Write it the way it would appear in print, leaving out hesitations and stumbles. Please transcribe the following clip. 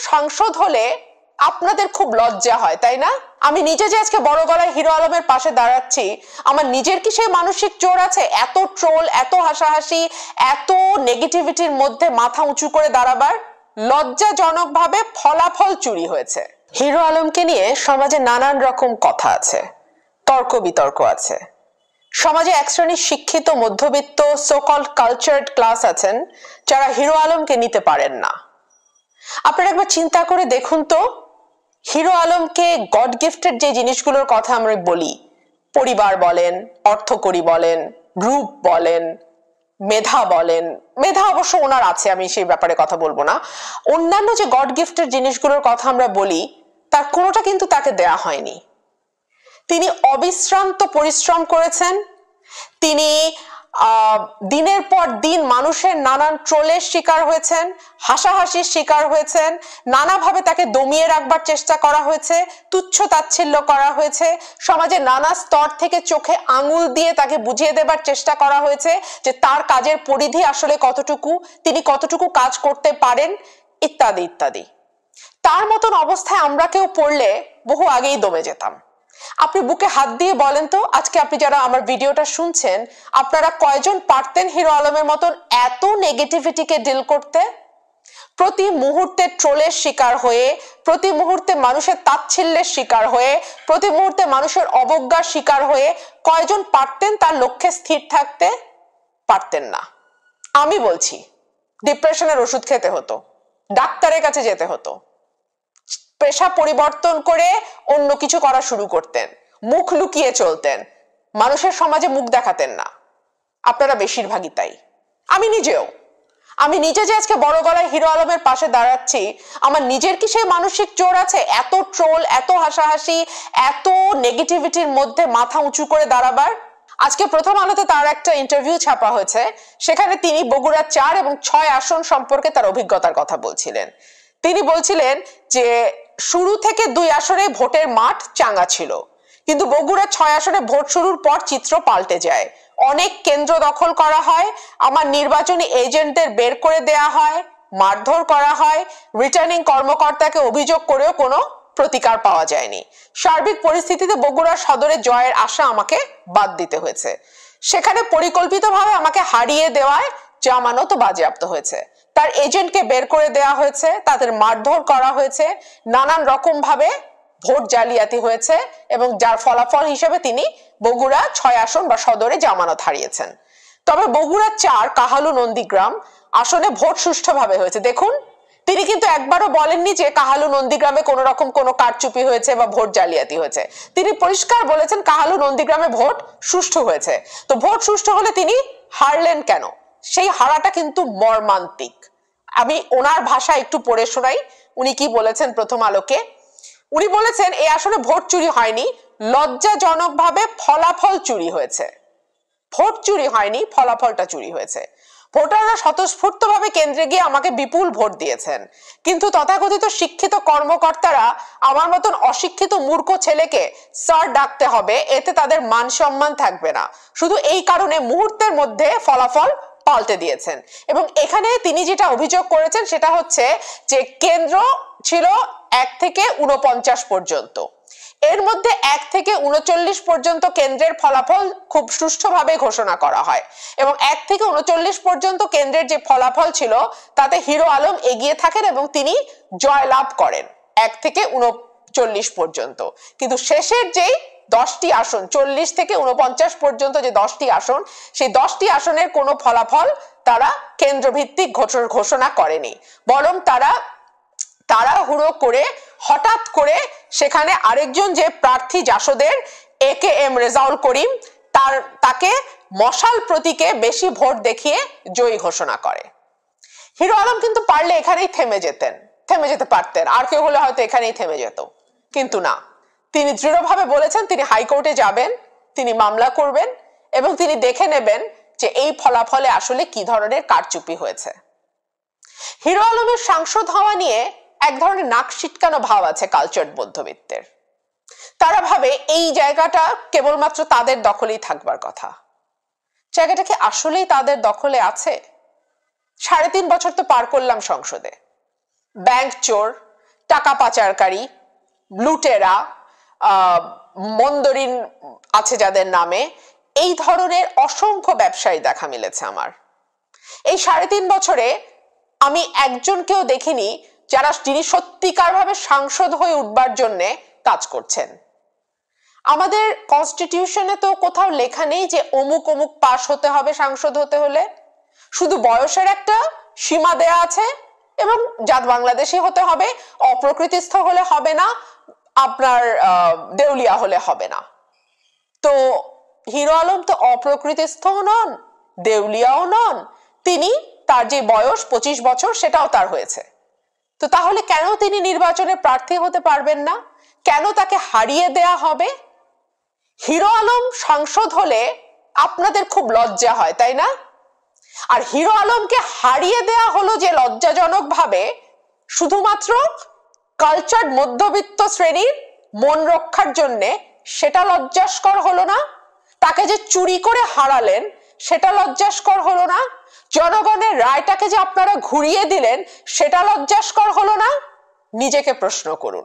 সাংসদ হলে আপনাদের খুব লজ্জা হয়, তাই না? আমি নিজে যে আজকে বড় গলায় হিরো আলমের পাশে দাঁড়াচ্ছি, আমার নিজের কি সেই মানসিক জোর আছে এত ট্রোল, এত হাসাহাসি, এত নেগেটিভিটির মধ্যে মাথা উঁচু করে দাঁড়াবার? লজ্জাজনকভাবে ফলাফল চুরি হয়েছে। হিরো আলমকে নিয়ে সমাজে নানান রকম কথা আছে, তর্ক বিতর্ক আছে। সমাজে এক শ্রেণীর শিক্ষিত মধ্যবিত্ত সো কল্ড কালচার্ড ক্লাস আছেন যারা হিরো আলমকে নিতে পারেন না। আপনারা একবার চিন্তা করে দেখুন তো, হিরো আলমকে গড গিফটেড যে জিনিসগুলোর কথা আমরা বলি, পরিবার বলেন, অর্থকড়ি বলেন, রূপ বলেন, মেধা বলেন, মেধা অবশ্য ওনার আছে, আমি সেই ব্যাপারে কথা বলবো না, অন্যান্য যে গড গিফটেড জিনিসগুলোর কথা আমরা বলি তার কোনোটা কিন্তু তাকে দেয়া হয়নি। তিনি অবিশ্রান্ত পরিশ্রম করেছেন, তিনি দিনের পর দিন মানুষের নানান ট্রোলের শিকার হয়েছেন, হাসাহাসির শিকার হয়েছেন, নানাভাবে তাকে দমিয়ে রাখবার চেষ্টা করা হয়েছে, তুচ্ছ তাচ্ছিল্য করা হয়েছে, সমাজের নানা স্তর থেকে চোখে আঙুল দিয়ে তাকে বুঝিয়ে দেবার চেষ্টা করা হয়েছে যে তার কাজের পরিধি আসলে কতটুকু, তিনি কতটুকু কাজ করতে পারেন, ইত্যাদি ইত্যাদি। তার মতন অবস্থায় আমরা কেউ পড়লে বহু আগেই দমে যেতাম। আপনি বুকে হাত দিয়ে বলেন তো, আজকে আপনি যারা আমার ভিডিওটা শুনছেন, আপনারা কয়জন পারতেন হিরো আলমের মতন এত নেগেটিভিটিকে ডিল করতে? প্রতি মুহূর্তে ট্রোলের শিকার হয়ে, প্রতি মুহূর্তে মানুষের তাচ্ছিল্যের শিকার হয়ে, প্রতি মুহূর্তে মানুষের অবজ্ঞার শিকার হয়ে কয়জন পারতেন তার লক্ষ্যে স্থির থাকতে? পারতেন না। আমি বলছি, ডিপ্রেশনের ওষুধ খেতে হতো, ডাক্তারের কাছে যেতে হতো, পেশা পরিবর্তন করে অন্য কিছু করা শুরু করতেন, মুখ লুকিয়ে চলতেন, মানুষের সমাজে মুখ দেখাতেন না। আপনারা বেশিরভাগই তাই। আমি নিজে যে আজকে বড় গলায় হিরো আলমের পাশে দাঁড়াচ্ছি, আমার নিজের কি সেই মানসিক জোর আছে এত ট্রোল, এত হাসাহাসি, এত নেগেটিভিটির মধ্যে মাথা উঁচু করে দাঁড়াবার? আজকে প্রথম আলোতে তার একটা ইন্টারভিউ ছাপা হয়েছে, সেখানে তিনি বগুড়া 4 এবং 6 আসন সম্পর্কে তার অভিজ্ঞতার কথা বলছিলেন। তিনি বলছিলেন যে শুরু থেকে 2 আসনে ভোটের মাঠ চাঙ্গা ছিল, কিন্তু বগুড়া 6 আসনে ভোট শুরুর পর চিত্র পাল্টে যায়। অনেক কেন্দ্র দখল করা হয়, আমার নির্বাচনী এজেন্টদের বের করে দেয়া হয়, মারধর করা হয়, রিটার্নিং কর্মকর্তাকে অভিযোগ করেও কোনো প্রতিকার পাওয়া যায়নি। সার্বিক পরিস্থিতিতে বগুড়া সদরে জয়ের আশা আমাকে বাদ দিতে হয়েছে। সেখানে পরিকল্পিতভাবে আমাকে হারিয়ে দেওয়ায় জামানত বাজেয়াপ্ত হয়েছে, তার এজেন্টকে বের করে দেওয়া হয়েছে, তাদের মারধর করা হয়েছে, নানান রকম ভাবে ভোট জালিয়াতি হয়েছে এবং যার ফলাফল হিসেবে তিনি বগুড়া 6 আসন বা সদরে জামানত হারিয়েছেন। তবে বগুড়া 4 কাহালু নন্দীগ্রাম আসনে ভোট সুষ্ঠুভাবে হয়েছে। দেখুন, তিনি কিন্তু একবারও বলেননি যে কাহালু নন্দীগ্রামে কোনো রকম কোনো কারচুপি হয়েছে বা ভোট জালিয়াতি হয়েছে। তিনি পরিষ্কার বলেছেন কাহালু নন্দীগ্রামে ভোট সুষ্ঠু হয়েছে। তো ভোট সুষ্ঠু হলে তিনি হারলেন কেন? সেই হারাটা কিন্তু মর্মান্তিক। আমি ওনার ভাষা একটু পড়ে শোনাই, উনি কি বলেছেন প্রথম আলোকে। উনি বলেছেন এই আসলে ভোট চুরি হয়নি, লজ্জাজনকভাবে ফলাফল চুরি হয়েছে। ভোট চুরি হয়নি, ফলাফলটা চুরি হয়েছে। ভোটাররা স্বতঃস্ফূর্তভাবে কেন্দ্রে গিয়ে আমাকে বিপুল ভোট দিয়েছেন, কিন্তু তথাকথিত শিক্ষিত কর্মকর্তারা আমার মতন অশিক্ষিত মূর্খ ছেলেকে স্যার ডাকতে হবে, এতে তাদের মান সম্মান থাকবে না। শুধু এই কারণে মুহূর্তের মধ্যে ফলাফল পাল্টে দিয়েছেন। এবং এখানে তিনি যেটা অভিযোগ করেছেন সেটা হচ্ছে যে কেন্দ্র ছিল 1 থেকে 49 পর্যন্ত, এর মধ্যে 1 থেকে 39 পর্যন্ত কেন্দ্রের ফলাফল খুব সুষ্ঠুভাবে ঘোষণা করা হয় এবং 1 থেকে 39 পর্যন্ত কেন্দ্রের যে ফলাফল ছিল তাতে হিরো আলম এগিয়ে থাকেন এবং তিনি জয়লাভ করেন 1 থেকে 39 পর্যন্ত। কিন্তু শেষের যেই 10টি আসন, 40 থেকে 49 পর্যন্ত যে 10টি আসন, সেই 10টি আসনের কোনো ফলাফল তারা কেন্দ্রভিত্তিক ঘোষণা করেনি, বরং তাড়াহুড়ো করে হঠাৎ করে সেখানে আরেকজন যে প্রার্থী জাসদের AKM রেজাউল করিম, তাকে মশাল প্রতীকে বেশি ভোট দেখিয়ে জয়ী ঘোষণা করে। হিরো আলম কিন্তু পারলে এখানেই থেমে যেতে পারতেন, আর কেউ হলে হয়তো এখানেই থেমে যেত, কিন্তু না, তিনি দৃঢ়ভাবে বলেছেন তিনি হাইকোর্টে যাবেন, তিনি মামলা করবেন এবং তিনি দেখে নেবেন যে এই ফলাফলে আসলে কি ধরনের কারচুপি হয়েছে। হিরো আলমের সাংসদ হওয়া নিয়ে এক ধরনের নাক সিটকানো ভাব আছে কালচার্ড মধ্যবিত্তের। তারা ভাবে এই জায়গাটা কেবলমাত্র তাদের দখলেই থাকবার কথা। জায়গাটা কি আসলেই তাদের দখলে আছে? 3.5 বছর তো পার করলাম সংসদে, ব্যাংক চোর, টাকা পাচারকারী, লুটেরা, মন্দরিন আছে যাদের নামে, এই ধরনের অসংখ্য ব্যবসায়ী দেখা মিলেছে আমার। এই 3.5 বছরে আমি একজনকেও দেখিনি যিনি সত্যিকার ভাবে সাংসদ হয়ে উঠবার জন্য কাজ করছেন। আমাদের কনস্টিটিউশনে তো কোথাও লেখা নেই যে অমুক অমুক পাশ হতে হবে সাংসদ হতে হলে, শুধু বয়সের একটা সীমা দেয়া আছে এবং জাত বাংলাদেশি হতে হবে, অপ্রকৃতিস্থ হলে হবে না, আপনার দেউলিয়া হলে হবে না। তো হিরো আলম তো অপ্রকৃতিস্থও নন, দেউলিয়াও নন, তিনি তার যে বয়স 25 বছর সেটাও তার হয়েছে। তো তাহলে কেন তিনি নির্বাচনে প্রার্থী হতে পারবেন না? কেন তাকে হারিয়ে দেয়া হবে? হিরো আলম সাংসদ হলে আপনাদের খুব লজ্জা হয়, তাই না? আর হিরো আলমকে হারিয়ে দেয়া হলো যে লজ্জাজনক ভাবে, শুধুমাত্র কালচার মধ্যবিত্ত শ্রেণীর মন রক্ষার জন্যে, সেটা লজ্জাস্কর হলো না? তাকে যে চুরি করে হারালেন সেটা লজ্জাস্কর হলো না? জনগণের রায়টাকে যে আপনারা ঘুরিয়ে দিলেন সেটা লজ্জাস্কর হলো না? নিজেকে প্রশ্ন করুন।